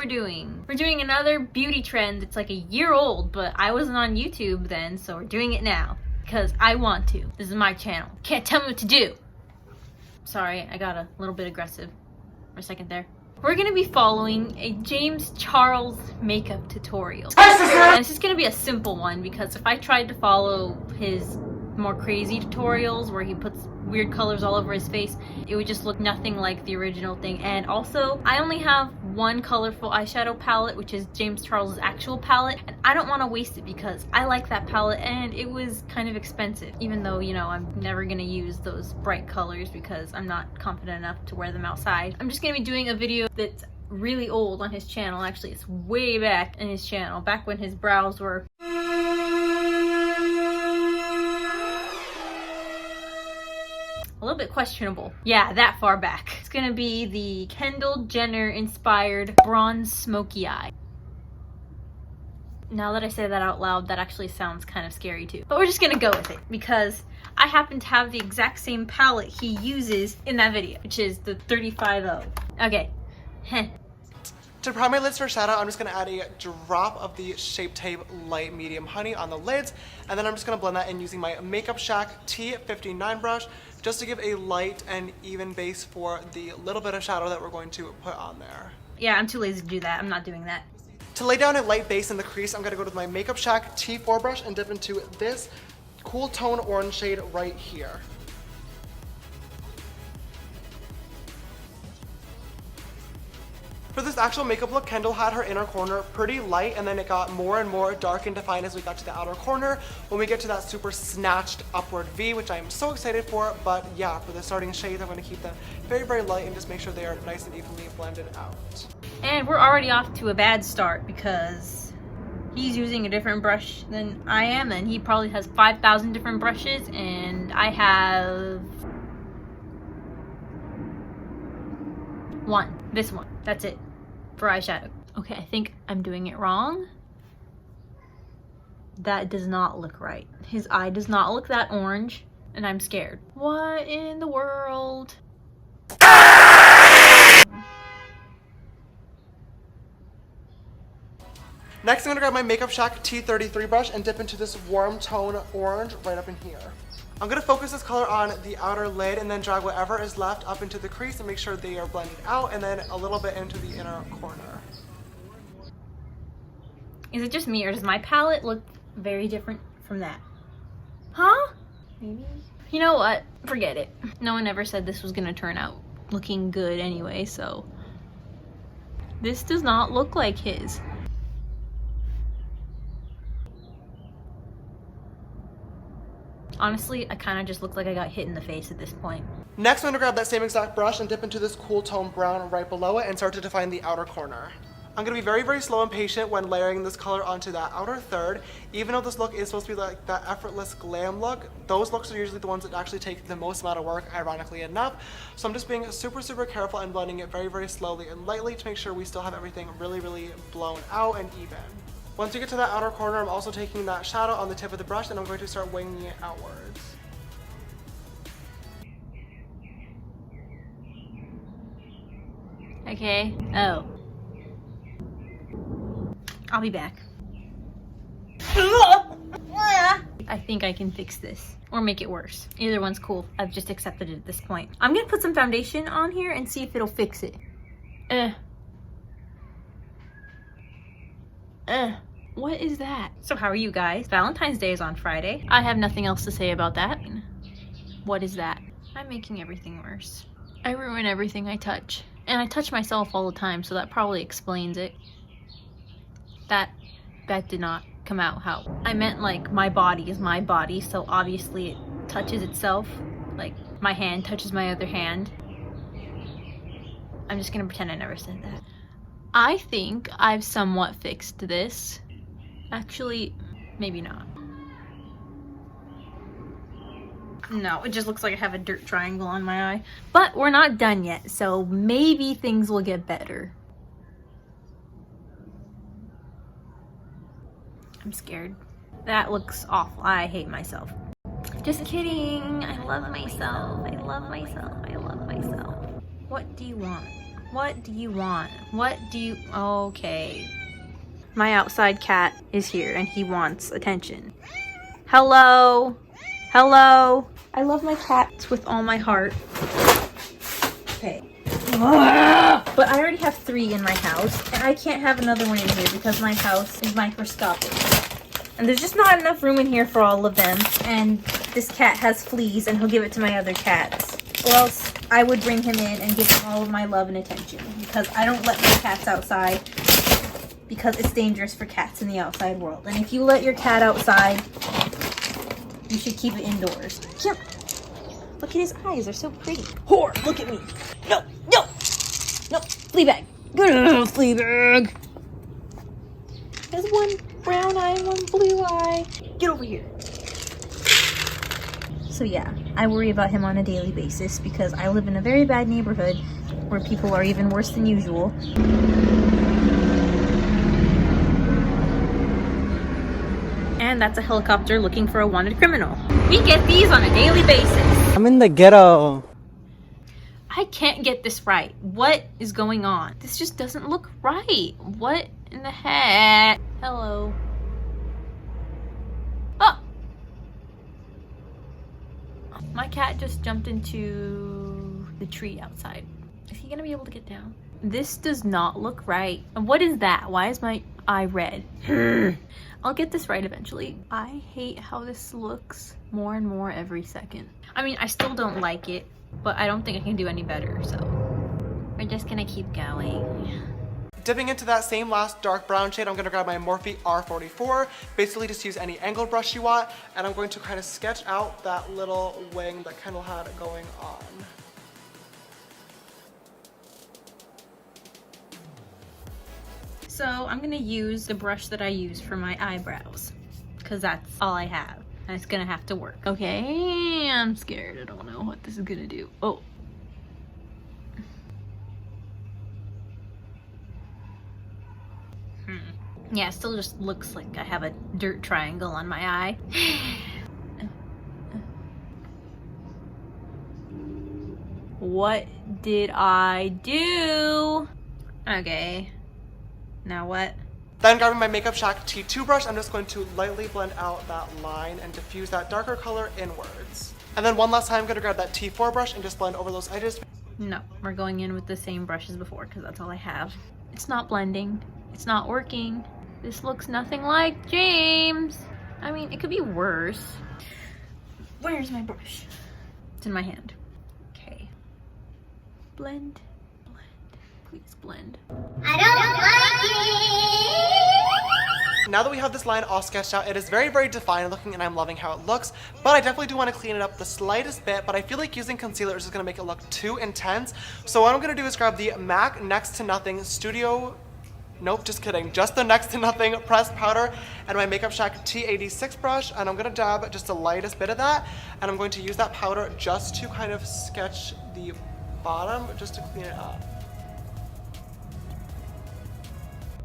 we're doing? We're doing another beauty trend that's like a year old, but I wasn't on YouTube then, so we're doing it now. Because I want to. This is my channel. Can't tell me what to do. Sorry, I got a little bit aggressive for a second there. We're gonna be following a James Charles makeup tutorial. And this is gonna be a simple one because if I tried to follow his more crazy tutorials where he puts weird colors all over his face, it would just look nothing like the original thing. And also, I only have one colorful eyeshadow palette, which is James Charles's actual palette, and I don't want to waste it because I like that palette and it was kind of expensive, even though, you know, I'm never gonna use those bright colors because I'm not confident enough to wear them outside. I'm just gonna be doing a video that's really old on his channel. Actually, it's way back in his channel, back when his brows were a little bit questionable. Yeah, that far back. It's gonna be the Kendall Jenner inspired bronze smoky eye. Now that I say that out loud, that actually sounds kind of scary too. But we're just gonna go with it because I happen to have the exact same palette he uses in that video, which is the 350. Okay. Heh. To prime my lids for shadow, I'm just going to add a drop of the Shape Tape Light Medium Honey on the lids, and then I'm just going to blend that in using my Makeup Shack T59 brush just to give a light and even base for the little bit of shadow that we're going to put on there. Yeah, I'm too lazy to do that. I'm not doing that. To lay down a light base in the crease, I'm going to go with my Makeup Shack T4 brush and dip into this cool tone orange shade right here. For this actual makeup look, Kendall had her inner corner pretty light, and then it got more and more dark and defined as we got to the outer corner when we get to that super snatched upward V, which I am so excited for. But yeah, for the starting shades, I'm going to keep them very, very light and just make sure they are nice and evenly blended out. And we're already off to a bad start because he's using a different brush than I am, and he probably has 5,000 different brushes, and I have one. This one. That's it for eyeshadow. Okay, I think I'm doing it wrong. That does not look right. His eye does not look that orange, and I'm scared. What in the world? Next, I'm going to grab my Makeup Shack T33 brush and dip into this warm tone orange right up in here. I'm going to focus this color on the outer lid and then drag whatever is left up into the crease and make sure they are blended out, and then a little bit into the inner corner. Is it just me, or does my palette look very different from that? Huh? Maybe. You know what? Forget it. No one ever said this was going to turn out looking good anyway, so this does not look like his. Honestly, I kind of just look like I got hit in the face at this point. Next, I'm going to grab that same exact brush and dip into this cool tone brown right below it and start to define the outer corner. I'm going to be very, very slow and patient when layering this color onto that outer third. Even though this look is supposed to be like that effortless glam look, those looks are usually the ones that actually take the most amount of work, ironically enough. So I'm just being super, super careful and blending it very, very slowly and lightly to make sure we still have everything really, really blown out and even. Once you get to that outer corner, I'm also taking that shadow on the tip of the brush and I'm going to start winging it outwards. Okay. Oh. I'll be back. I think I can fix this or make it worse. Either one's cool. I've just accepted it at this point. I'm gonna put some foundation on here and see if it'll fix it. What is that? So how are you guys? Valentine's Day is on Friday. I have nothing else to say about that. What is that? I'm making everything worse. I ruin everything I touch. And I touch myself all the time, so that probably explains it. That did not come out how I meant. Like, my body is my body, so obviously it touches itself. Like, my hand touches my other hand. I'm just gonna pretend I never said that. I think I've somewhat fixed this. Actually, maybe not. No, it just looks like I have a dirt triangle on my eye. But we're not done yet, so maybe things will get better. I'm scared. That looks awful. I hate myself. Just kidding. I love myself. I love myself. I love myself. What do you want? What do you want? What do you... Okay. My outside cat is here and he wants attention. Hello? Hello? I love my cats with all my heart. Okay. But I already have 3 in my house and I can't have another one in here because my house is microscopic. And there's just not enough room in here for all of them. And this cat has fleas and he'll give it to my other cats. Or else I would bring him in and give him all of my love and attention. Because I don't let my cats outside. Because it's dangerous for cats in the outside world. And if you let your cat outside, you should keep it indoors. Yep. Look at his eyes, they're so pretty. Whore, look at me. No, no, no, Fleabag. Good, Fleabag. There's one brown eye and one blue eye. Get over here. So yeah, I worry about him on a daily basis because I live in a very bad neighborhood where people are even worse than usual. And that's a helicopter looking for a wanted criminal. We get these on a daily basis. I'm in the ghetto. I can't get this right. What is going on? This just doesn't look right. What in the heck? Hello. Oh! My cat just jumped into the tree outside. Is he gonna be able to get down? This does not look right. And what is that? Why is my eye red? I'll get this right eventually. I hate how this looks more and more every second. I mean, I still don't like it, but I don't think I can do any better, so we're just gonna keep going. Dipping into that same last dark brown shade, I'm gonna grab my Morphe R44. Basically just use any angled brush you want, and I'm going to kind of sketch out that little wing that Kendall had going on. So I'm gonna use the brush that I use for my eyebrows, because that's all I have. And it's gonna have to work. Okay, I'm scared. I don't know what this is gonna do. Oh. Yeah, it still just looks like I have a dirt triangle on my eye. What did I do? Okay. Now what? Then grabbing my Makeup Shack T2 brush, I'm just going to lightly blend out that line and diffuse that darker color inwards. And then one last time, I'm gonna grab that T4 brush and just blend over those edges. No, we're going in with the same brush as before because that's all I have. It's not blending. It's not working. This looks nothing like James. I mean, it could be worse. Where's my brush? It's in my hand. Okay. Blend, blend, please blend. I don't like it. Now that we have this line all sketched out, it is very, very defined looking and I'm loving how it looks, but I definitely do want to clean it up the slightest bit, but I feel like using concealer is just going to make it look too intense. So what I'm going to do is grab the MAC Next to Nothing Studio, nope, just kidding, just the Next to Nothing pressed powder and my Makeup Shack T86 brush, and I'm going to dab just the lightest bit of that, and I'm going to use that powder just to kind of sketch the bottom, just to clean it up.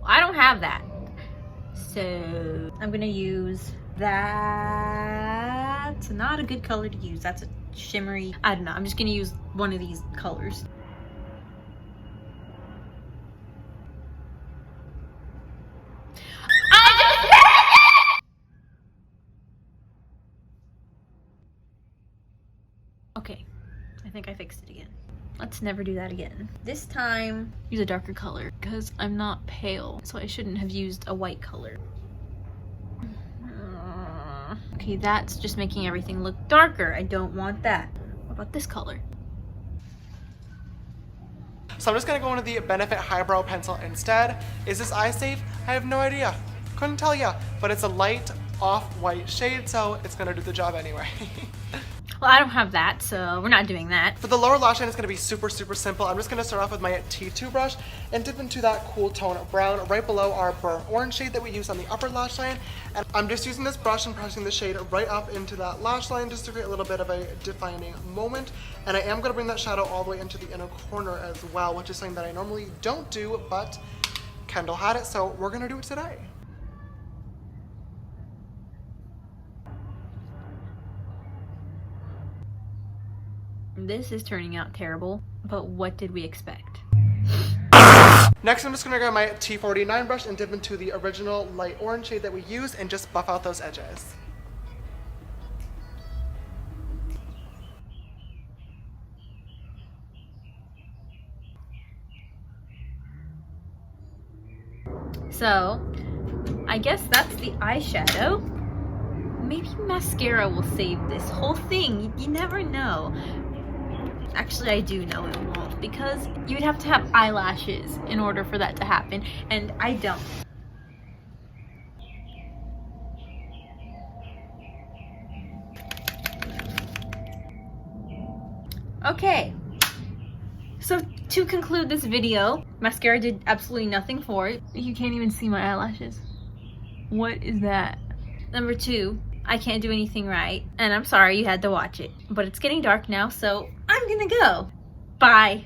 I don't have that. So I'm gonna use that. It's not a good color to use. That's a shimmery, I don't know. I'm just gonna use one of these colors. Okay, I think I fixed it again. Let's never do that again. This time, use a darker color because I'm not pale, so I shouldn't have used a white color. Okay, that's just making everything look darker. I don't want that. What about this color? So I'm just gonna go into the Benefit Highbrow Pencil instead. Is this eye safe? I have no idea. Couldn't tell ya, but it's a light off-white shade, so it's gonna do the job anyway. Well, I don't have that, so we're not doing that. For the lower lash line, it's gonna be super, super simple. I'm just gonna start off with my T2 brush and dip into that cool tone brown right below our burnt orange shade that we use on the upper lash line. And I'm just using this brush and pressing the shade right up into that lash line just to create a little bit of a defining moment. And I am gonna bring that shadow all the way into the inner corner as well, which is something that I normally don't do, but Kendall had it, so we're gonna do it today. This is turning out terrible, but what did we expect? Next, I'm just gonna grab my T49 brush and dip into the original light orange shade that we used and just buff out those edges. So, I guess that's the eyeshadow. Maybe mascara will save this whole thing. You never know. Actually, I do know it won't, because you'd have to have eyelashes in order for that to happen, and I don't. Okay, so to conclude this video, mascara did absolutely nothing for it. You can't even see my eyelashes. What is that? Number 2, I can't do anything right, and I'm sorry you had to watch it. But it's getting dark now, so I'm gonna go. Bye.